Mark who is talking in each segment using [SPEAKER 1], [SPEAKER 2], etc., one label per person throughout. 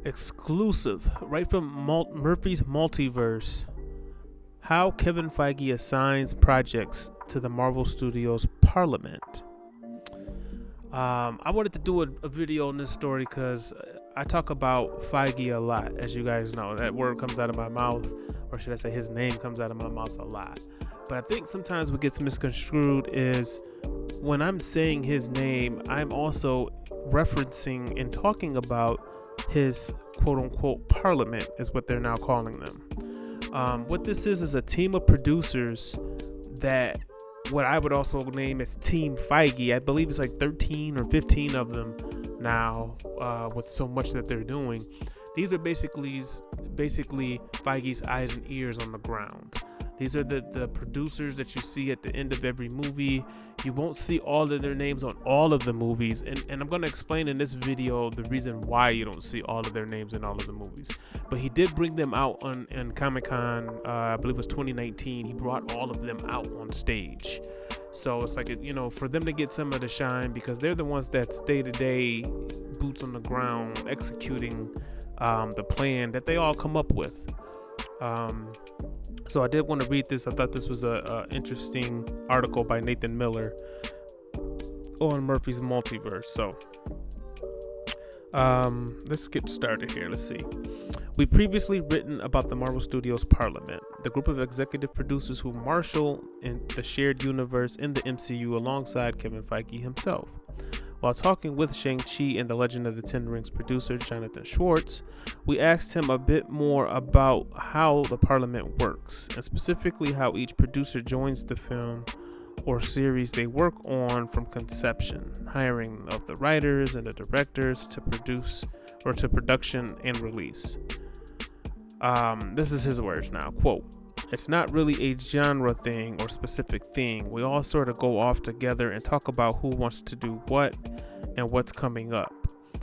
[SPEAKER 1] Exclusive, right from Murphy's Multiverse. How Kevin Feige assigns projects to the Marvel Studios Parliment. I wanted to do a video on this story because I talk about Feige a lot, as you guys know. That word comes out of my mouth, or should I say his name comes out of my mouth a lot. But I think sometimes what gets misconstrued is when I'm saying his name, I'm also referencing and talking about his quote-unquote Parliment, is what they're now calling them. What this is a team of producers that what I would also name as Team Feige. I believe it's like 13 or 15 of them now, with so much that they're doing. These are basically Feige's eyes and ears on the ground. These are the producers that you see at the end of every movie. You won't see all of their names on all of the movies. And I'm going to explain in this video the reason why you don't see all of their names in all of the movies. But he did bring them out on Comic-Con, I believe it was 2019. He brought all of them out on stage. So it's like, for them to get some of the shine, because they're the ones that's day-to-day, boots on the ground, executing the plan that they all come up with. So I did want to read this. I thought this was a interesting article by Nathan Miller on Murphy's Multiverse. So let's get started here. Let's see. We've previously written about the Marvel Studios Parliment, the group of executive producers who marshal in the shared universe in the MCU alongside Kevin Feige himself. While talking with Shang-Chi and the Legend of the Ten Rings producer Jonathan Schwartz, we asked him a bit more about how the Parliment works, and specifically how each producer joins the film or series they work on from conception, hiring of the writers and the directors to produce or to production and release. This is his words now, quote, "It's not really a genre thing or specific thing. We all sort of go off together and talk about who wants to do what and what's coming up.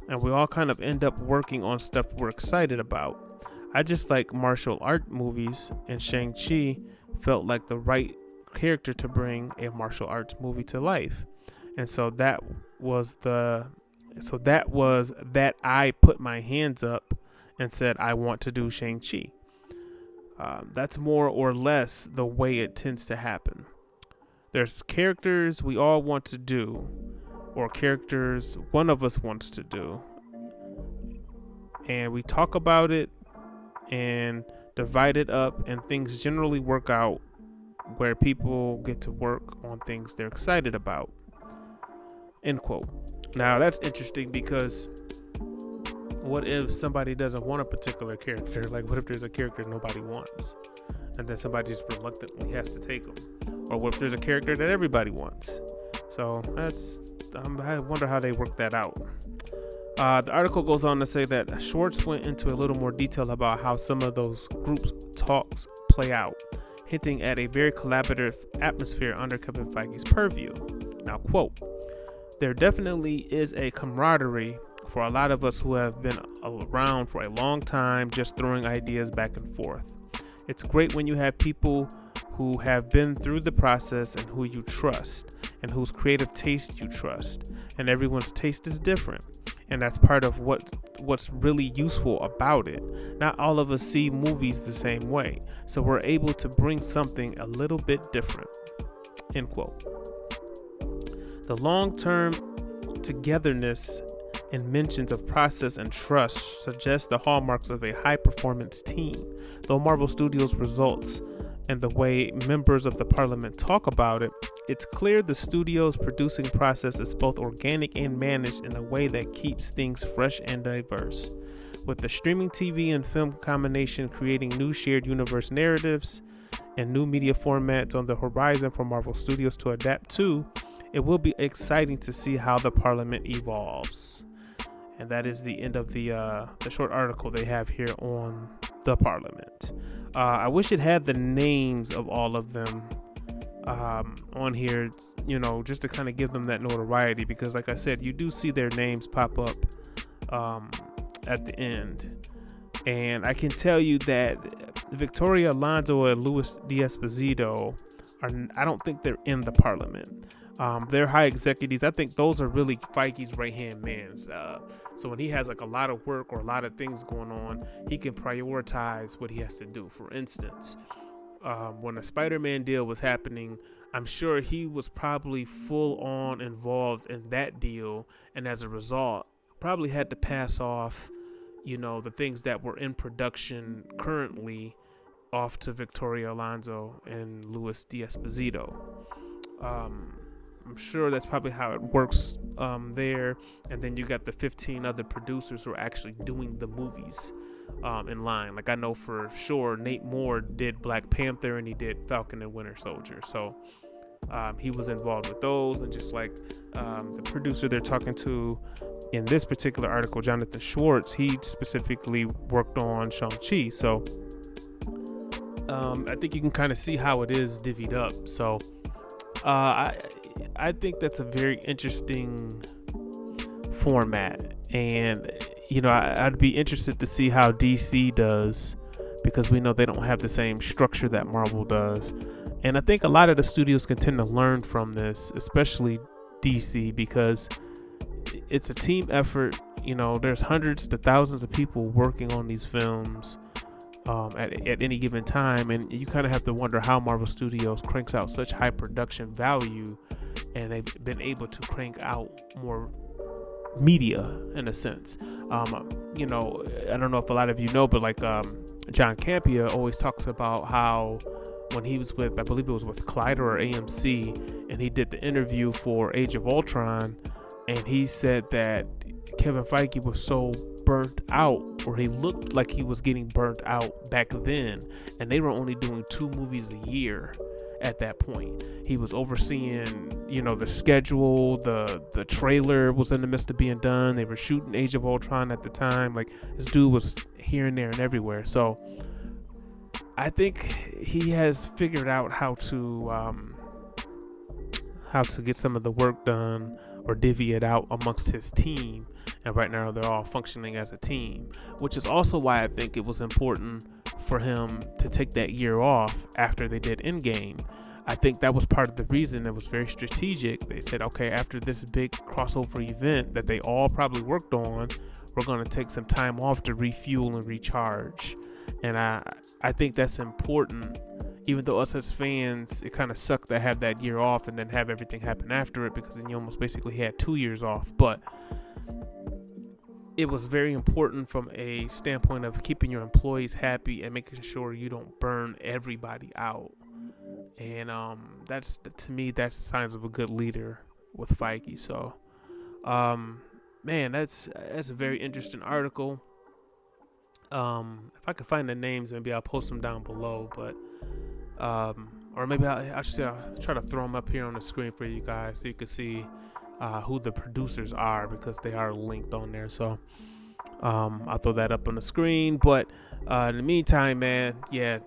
[SPEAKER 1] And we all kind of end up working on stuff we're excited about. I just like martial art movies, and Shang-Chi felt like the right character to bring a martial arts movie to life. And so that was that I put my hands up and said, I want to do Shang-Chi. That's more or less the way it tends to happen. There's characters we all want to do, or characters one of us wants to do, and we talk about it and divide it up, and things generally work out where people get to work on things they're excited about." End quote. Now that's interesting, because what if somebody doesn't want a particular character? Like, what if there's a character nobody wants, and then somebody just reluctantly has to take them? Or what if there's a character that everybody wants? So I wonder how they work that out. The article goes on to say that Schwartz went into a little more detail about how some of those groups talks play out, hinting at a very collaborative atmosphere under Kevin Feige's purview. Now, quote, "There definitely is a camaraderie for a lot of us who have been around for a long time, just throwing ideas back and forth. It's great when you have people who have been through the process and who you trust, and whose creative taste you trust. And everyone's taste is different. And that's part of what's really useful about it. Not all of us see movies the same way, so we're able to bring something a little bit different." End quote. The long-term togetherness and mentions of process and trust suggest the hallmarks of a high-performance team. Though Marvel Studios results and the way members of the Parliment talk about it, it's clear the studio's producing process is both organic and managed in a way that keeps things fresh and diverse. With the streaming TV and film combination creating new shared universe narratives and new media formats on the horizon for Marvel Studios to adapt to, it will be exciting to see how the Parliment evolves. And that is the end of the short article they have here on the Parliment. I wish it had the names of all of them on here, just to kind of give them that notoriety, because like I said, you do see their names pop up at the end. And I can tell you that Victoria Alonso and Luis D'Esposito I don't think they're in the Parliment. They're high executives. I think those are really Feige's right hand man. So when he has like a lot of work or a lot of things going on, he can prioritize what he has to do. For instance, when the Spider-Man deal was happening, I'm sure he was probably full on involved in that deal, and as a result, probably had to pass off, the things that were in production currently off to Victoria Alonso and Luis D'Esposito. I'm sure that's probably how it works there. And then you got the 15 other producers who are actually doing the movies in line. Like I know for sure Nate Moore did Black Panther and he did Falcon and Winter Soldier. So he was involved with those. And just like the producer they're talking to in this particular article, Jonathan Schwartz, he specifically worked on Shang-Chi. So I think you can kind of see how it is divvied up. So I think that's a very interesting format, and I'd be interested to see how DC does, because we know they don't have the same structure that Marvel does. And I think a lot of the studios can tend to learn from this, especially DC, because it's a team effort. There's hundreds to thousands of people working on these films at any given time, and you kind of have to wonder how Marvel Studios cranks out such high production value, and they've been able to crank out more media in a sense. I don't know if a lot of you know, but like John Campea always talks about how when he was with, I believe it was with Collider or AMC, and he did the interview for Age of Ultron, and he said that Kevin Feige was so burnt out, or he looked like he was getting burnt out back then, and they were only doing 2 movies a year at that point. He was overseeing, the schedule, the trailer was in the midst of being done. They were shooting Age of Ultron at the time. Like, this dude was here and there and everywhere. So I think he has figured out how to get some of the work done or divvy it out amongst his team. And right now they're all functioning as a team, which is also why I think it was important for him to take that year off after they did Endgame. I think that was part of the reason. It was very strategic. They said, okay, after this big crossover event that they all probably worked on, we're going to take some time off to refuel and recharge. And I think that's important, even though us as fans, it kind of sucked to have that year off and then have everything happen after it, because then you almost basically had 2 years off. But it was very important from a standpoint of keeping your employees happy and making sure you don't burn everybody out. And that's, to me, that's signs of a good leader with Feige. So, man, that's a very interesting article. If I could find the names, maybe I'll post them down below. But or maybe I'll try to throw them up here on the screen for you guys so you can see who the producers are, because they are linked on there. So I'll throw that up on the screen. But in the meantime, man, yeah.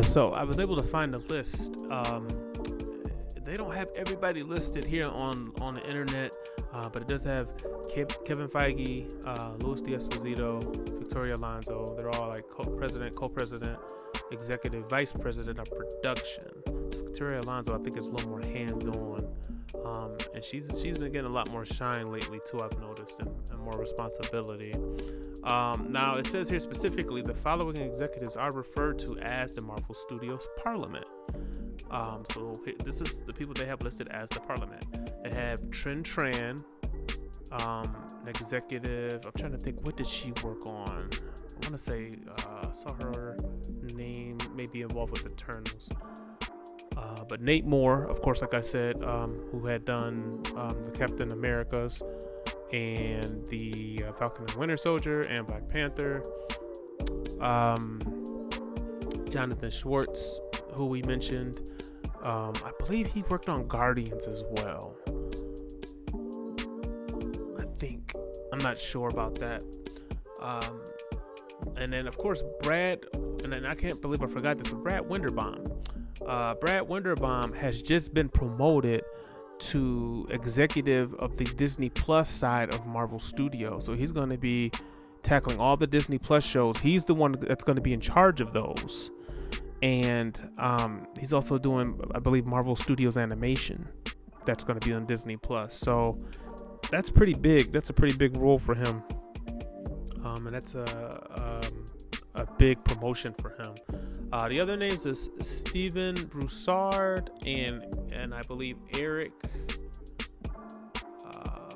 [SPEAKER 1] So I was able to find a list. They don't have everybody listed here on the internet, but it does have Kevin Feige, Luis D'Esposito, Victoria Alonso. They're all like co-president, executive vice president of production. Victoria Alonso, I think, is a little more hands-on, and she's been getting a lot more shine lately too, I've noticed, and more responsibility. Now it says here specifically, the following executives are referred to as the Marvel Studios Parliment. So this is the people they have listed as the Parliment. They have Trin Tran, an executive. I'm trying to think, what did she work on? I want to say I saw her name may be involved with Eternals. But Nate Moore, of course, like I said, who had done the Captain Americas and the Falcon and Winter Soldier and Black Panther. Jonathan Schwartz, who we mentioned, I believe he worked on Guardians as well. I think. I'm not sure about that. And then, of course, Brad, and then I can't believe I forgot this, but Brad Winderbaum. Brad Winderbaum has just been promoted to executive of the Disney Plus side of Marvel Studios. So he's going to be tackling all the Disney Plus shows. He's the one that's going to be in charge of those. And he's also doing, I believe, Marvel Studios animation. that's going to be on Disney Plus. So that's pretty big. That's a pretty big role for him, and that's a big promotion for him. The other names is Steven Broussard and I believe Eric.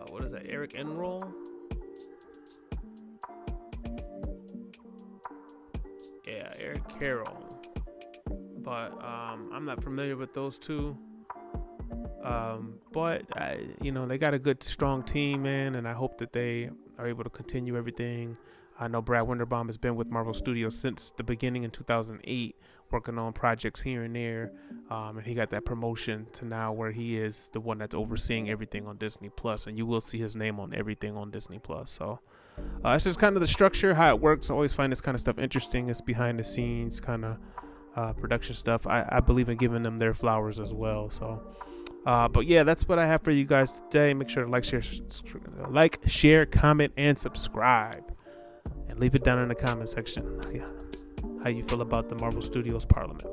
[SPEAKER 1] What is that? Eric Enroll. Yeah, Eric Carroll. But I'm not familiar with those two. But they got a good, strong team, man, and I hope that they are able to continue everything. I know Brad Winderbaum has been with Marvel Studios since the beginning in 2008, working on projects here and there, and he got that promotion to now where he is the one that's overseeing everything on Disney Plus, and you will see his name on everything on Disney Plus. So it's just kind of the structure, how it works. I always find this kind of stuff interesting. It's behind the scenes kind of production stuff. I believe in giving them their flowers as well. So. But yeah, that's what I have for you guys today. Make sure to like, share, comment, and subscribe. And leave it down in the comment section how you feel about the Marvel Studios Parliment.